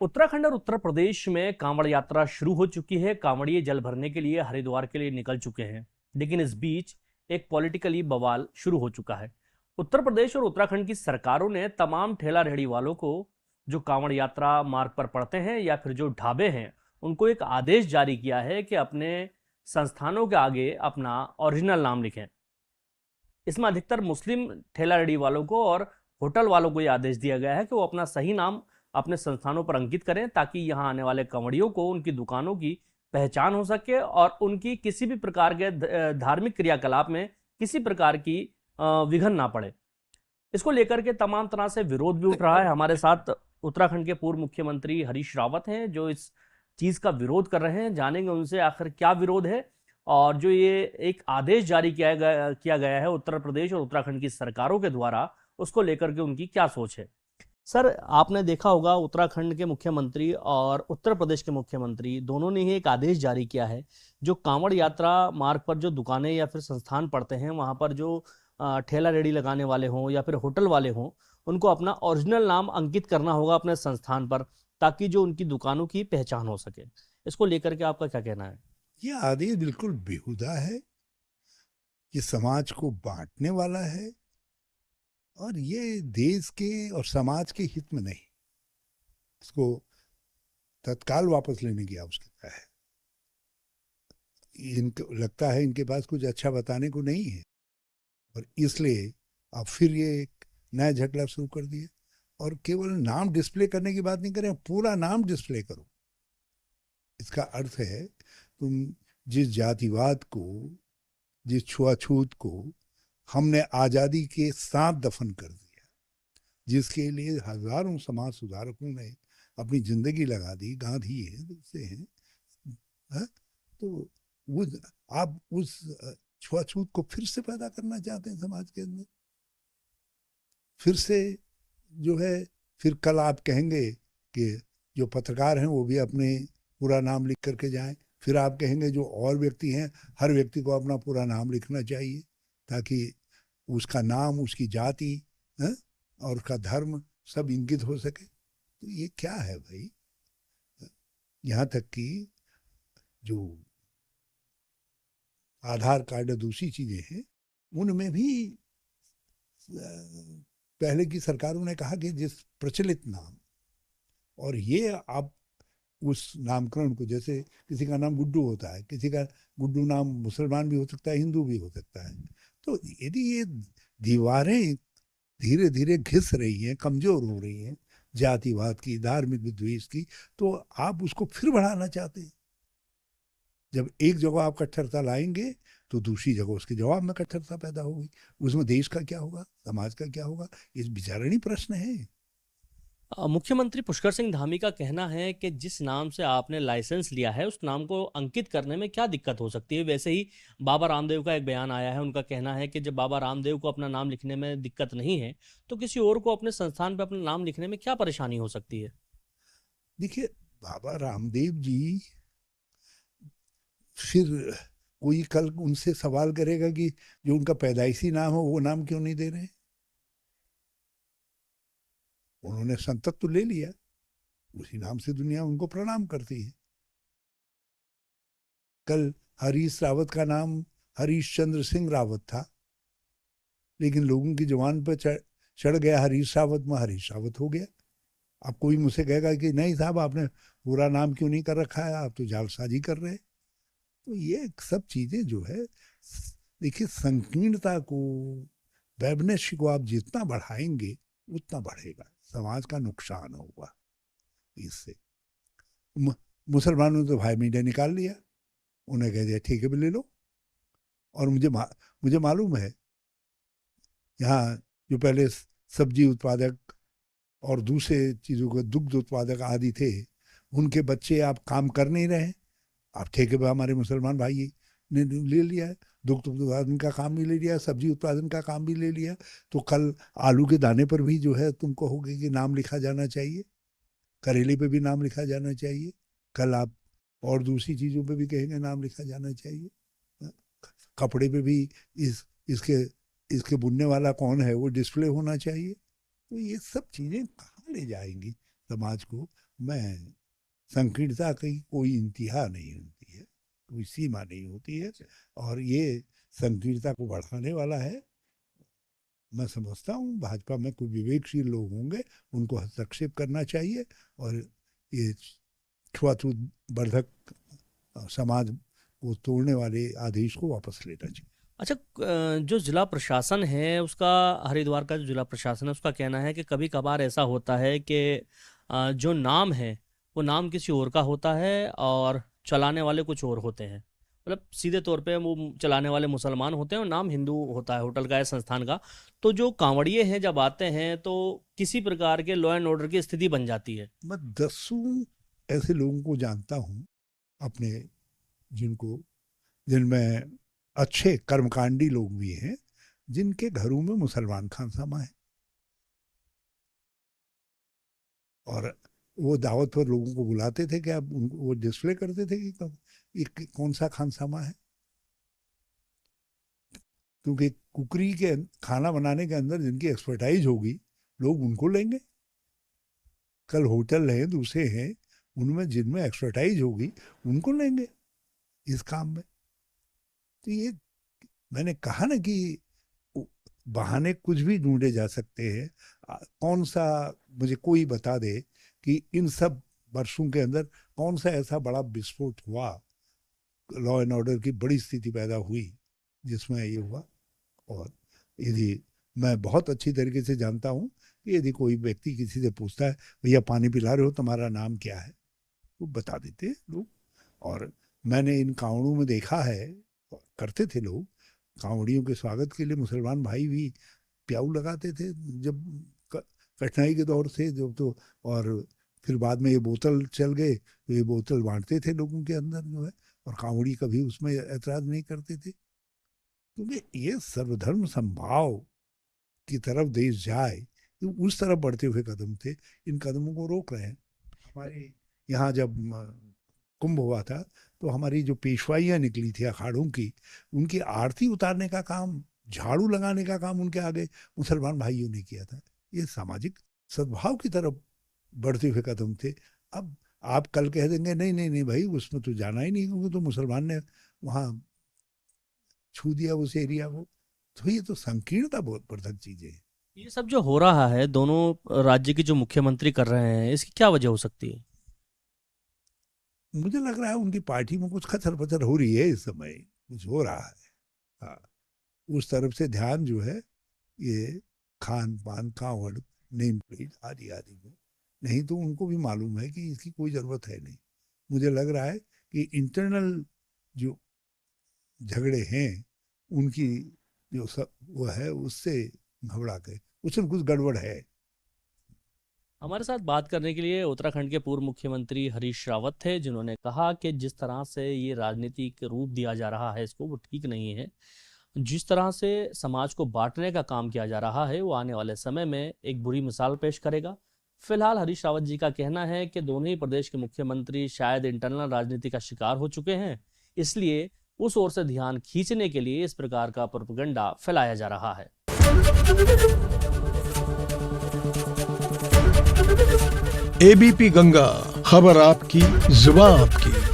उत्तराखंड और उत्तर प्रदेश में कांवड़ यात्रा शुरू हो चुकी है। कांवड़िए जल भरने के लिए हरिद्वार के लिए निकल चुके हैं, लेकिन इस बीच एक पॉलिटिकली बवाल शुरू हो चुका है। उत्तर प्रदेश और उत्तराखंड की सरकारों ने तमाम ठेला रेहड़ी वालों को, जो कांवड़ यात्रा मार्ग पर पड़ते हैं या फिर जो ढाबे हैं, उनको एक आदेश जारी किया है कि अपने संस्थानों के आगे अपना ओरिजिनल नाम लिखें। इसमें अधिकतर मुस्लिम ठेला रेहड़ी वालों को और होटल वालों को यह आदेश दिया गया है कि वो अपना सही नाम अपने संस्थानों पर अंकित करें, ताकि यहाँ आने वाले कंवड़ियों को उनकी दुकानों की पहचान हो सके और उनकी किसी भी प्रकार के धार्मिक क्रियाकलाप में किसी प्रकार की विघन ना पड़े। इसको लेकर के तमाम तरह से विरोध भी उठ रहा है। हमारे साथ उत्तराखंड के पूर्व मुख्यमंत्री हरीश रावत हैं, जो इस चीज का विरोध कर रहे हैं। जानेंगे उनसे आखिर क्या विरोध है और जो ये एक आदेश जारी किया गया है उत्तर प्रदेश और उत्तराखंड की सरकारों के द्वारा, उसको लेकर के उनकी क्या सोच है। सर, आपने देखा होगा उत्तराखंड के मुख्यमंत्री और उत्तर प्रदेश के मुख्यमंत्री दोनों ने ही एक आदेश जारी किया है, जो कांवड़ यात्रा मार्ग पर जो दुकानें या फिर संस्थान पड़ते हैं, वहां पर जो ठेला रेडी लगाने वाले हों या फिर होटल वाले हों, उनको अपना ओरिजिनल नाम अंकित करना होगा अपने संस्थान पर, ताकि जो उनकी दुकानों की पहचान हो सके। इसको लेकर के आपका क्या कहना है? ये आदेश बिल्कुल बेहुदा है। ये समाज को बांटने वाला है और ये देश के और समाज के हित में नहीं। इसको तत्काल वापस लेने की आवश्यकता है। इनको लगता है इनके पास कुछ अच्छा बताने को नहीं है और इसलिए अब फिर ये एक नया झगड़ा शुरू कर दिया। और केवल नाम डिस्प्ले करने की बात नहीं करें, पूरा नाम डिस्प्ले करो। इसका अर्थ है तुम जिस जातिवाद को, जिस छुआछूत को हमने आज़ादी के साथ दफन कर दिया, जिसके लिए हजारों समाज सुधारकों ने अपनी जिंदगी लगा दी, गांधी है, दूसरे हैं, है? तो वो आप उस छुआछूत को फिर से पैदा करना चाहते हैं समाज के अंदर। फिर से जो है, फिर कल आप कहेंगे कि जो पत्रकार हैं वो भी अपने पूरा नाम लिख करके जाएं। फिर आप कहेंगे जो और व्यक्ति हैं, हर व्यक्ति को अपना पूरा नाम लिखना चाहिए, ताकि उसका नाम, उसकी जाति है और उसका धर्म सब इंगित हो सके। तो ये क्या है भाई? यहाँ तक कि जो आधार कार्ड और दूसरी चीजें हैं, उनमें भी पहले की सरकारों ने कहा कि जिस प्रचलित नाम, और ये आप उस नामकरण को, जैसे किसी का नाम गुड्डू होता है, किसी का गुड्डू नाम मुसलमान भी हो सकता है, हिंदू भी हो सकता है। तो यदि ये दीवारें धीरे धीरे घिस रही हैं, कमजोर हो रही हैं जातिवाद की, धार्मिक विद्वेष की, तो आप उसको फिर बढ़ाना चाहते हैं। जब एक जगह आप कट्टरता लाएंगे तो दूसरी जगह उसके जवाब में कट्टरता पैदा होगी। उसमें देश का क्या होगा, समाज का क्या होगा? इस विचारणीय प्रश्न है। मुख्यमंत्री पुष्कर सिंह धामी का कहना है कि जिस नाम से आपने लाइसेंस लिया है, उस नाम को अंकित करने में क्या दिक्कत हो सकती है। वैसे ही बाबा रामदेव का एक बयान आया है, उनका कहना है कि जब बाबा रामदेव को अपना नाम लिखने में दिक्कत नहीं है, तो किसी और को अपने संस्थान पर अपना नाम लिखने में क्या परेशानी हो सकती है। देखिए, बाबा रामदेव जी, फिर कोई कल उनसे सवाल करेगा कि जो उनका पैदाइशी नाम हो वो नाम क्यों नहीं दे रहे? उन्होंने संतत्व ले लिया, उसी नाम से दुनिया उनको प्रणाम करती है। कल हरीश रावत का नाम हरीश चंद्र सिंह रावत था, लेकिन लोगों की जुबान पर चढ़ गया हरीश रावत, में हरीश रावत हो गया। अब कोई मुझसे कहेगा कि नहीं साहब, आपने पूरा नाम क्यों नहीं कर रखा है, आप तो जालसाजी कर रहे हैं। तो ये सब चीजें जो है, देखिए, संकीर्णता को, वैबनेस को आप जितना बढ़ाएंगे उतना बढ़ेगा, समाज का नुकसान होगा इससे। मुसलमानों ने तो भाई मीडिया निकाल लिया, उन्हें कह दिया ठीक है भी ले लो। और मुझे मालूम है, यहाँ जो पहले सब्जी उत्पादक और दूसरे चीज़ों के दुग्ध उत्पादक आदि थे, उनके बच्चे आप काम कर नहीं रहे, आप ठेके पे हमारे मुसलमान भाई ने ले लिया है, दुग्ध उत्पादन का काम भी ले लिया, सब्जी उत्पादन का काम भी ले लिया। तो कल आलू के दाने पर भी जो है तुम कहोगे कि नाम लिखा जाना चाहिए, करेले पे भी नाम लिखा जाना चाहिए, कल आप और दूसरी चीज़ों पे भी कहेंगे नाम लिखा जाना चाहिए, कपड़े पे भी इसके इसके बुनने वाला कौन है वो डिस्प्ले होना चाहिए। तो ये सब चीज़ें कहाँ ले जाएंगी समाज को? मैं संकीर्णता की कोई इंतहा नहीं होती है, कोई सीमा नहीं होती है, और ये संकीर्णता को बढ़ाने वाला है। मैं समझता हूँ भाजपा में कोई विवेकशील लोग होंगे, उनको हस्तक्षेप करना चाहिए और ये छुआछूत वर्धक समाज को तोड़ने वाले आदेश को वापस लेना चाहिए। अच्छा, जो जिला प्रशासन है उसका, हरिद्वार का जो जिला प्रशासन है उसका कहना है कि कभी कभार ऐसा होता है कि जो नाम है वो नाम किसी और का होता है और चलाने वाले कुछ और होते हैं। मतलब सीधे तौर पे वो चलाने वाले मुसलमान होते हैं और नाम हिंदू होता है, होटल का या संस्थान का। तो जो कांवड़िए हैं जब आते हैं तो किसी प्रकार के लॉ एंड ऑर्डर की स्थिति बन जाती है। मैं 10 ऐसे लोगों को जानता हूँ अपने, जिनमें अच्छे कर्मकांडी लोग भी हैं, जिनके घरों में मुसलमान खानसामा है, और वो दावत पर लोगों को बुलाते थे कि आप वो डिस्प्ले करते थे कि ये कौन सा खानसामा है, क्योंकि कुकरी के खाना बनाने के अंदर जिनकी एक्सपर्टाइज होगी लोग उनको लेंगे। कल होटल हैं, दूसरे हैं, उनमें जिनमें एक्सपर्टाइज होगी उनको लेंगे इस काम में। तो ये मैंने कहा ना कि बहाने कुछ भी ढूंढे जा सकते हैं। कौन सा मुझे कोई बता दे कि इन सब वर्षों के अंदर कौन सा ऐसा बड़ा विस्फोट हुआ, लॉ एंड ऑर्डर की बड़ी स्थिति पैदा हुई जिसमें ये हुआ। और यदि मैं बहुत अच्छी तरीके से जानता हूँ कि यदि कोई व्यक्ति किसी से पूछता है भैया पानी पिला रहे हो, तुम्हारा नाम क्या है, वो बता देते लोग। और मैंने इन कांवड़ों में देखा है, करते थे लोग, कांवड़ियों के स्वागत के लिए मुसलमान भाई भी प्याऊ लगाते थे जब कठिनाई के दौर से जो, तो और फिर बाद में ये बोतल चल गए तो ये बोतल बांटते थे लोगों के अंदर जो है, और कांवड़ी कभी उसमें ऐतराज नहीं करते थे। क्योंकि ये सर्वधर्म संभाव की तरफ देश जाए, तो उस तरफ बढ़ते हुए कदम थे, इन कदमों को रोक रहे हैं। हमारे यहाँ जब कुंभ हुआ था तो हमारी जो पेशवाइयाँ निकली थी अखाड़ों की, उनकी आरती उतारने का काम, झाड़ू लगाने का काम उनके आगे मुसलमान भाइयों ने किया था। ये सामाजिक सद्भाव की तरफ बढ़ते हुए कदम थे। अब आप कल कह देंगे नहीं नहीं नहीं भाई उसमें तो जाना ही नहीं, क्योंकि तो मुसलमान ने वहाँ छू दिया उस एरिया को। तो ये तो संकीर्णता बहुत वर्धक चीजें है। ये सब जो हो रहा है दोनों राज्य के जो मुख्यमंत्री कर रहे हैं, इसकी क्या वजह हो सकती है? मुझे लग रहा है उनकी पार्टी में कुछ खचर पचर हो रही है, इस समय कुछ हो रहा है। हाँ, उस तरफ से ध्यान जो है ये खान पान, कांवड़, नेम प्लेट आदि आदि में, नहीं तो उनको भी मालूम है कि इसकी कोई जरूरत है नहीं। मुझे लग रहा है कि इंटरनल जो झगड़े हैं उनकी जो सब वो है उससे घबरा के, उसमें कुछ गड़बड़ है। हमारे साथ बात करने के लिए उत्तराखंड के पूर्व मुख्यमंत्री हरीश रावत थे, जिन्होंने कहा कि जिस तरह से ये राजनीतिक रूप दिया जा रहा है इसको, वो ठीक नहीं है। जिस तरह से समाज को बांटने का काम किया जा रहा है वो आने वाले समय में एक बुरी मिसाल पेश करेगा। फिलहाल हरीश रावत जी का कहना है कि दोनों ही प्रदेश के मुख्यमंत्री शायद इंटरनल राजनीति का शिकार हो चुके हैं, इसलिए उस ओर से ध्यान खींचने के लिए इस प्रकार का प्रोपेगेंडा फैलाया जा रहा है। एबीपी गंगा, खबर आपकी, जुबान आपकी।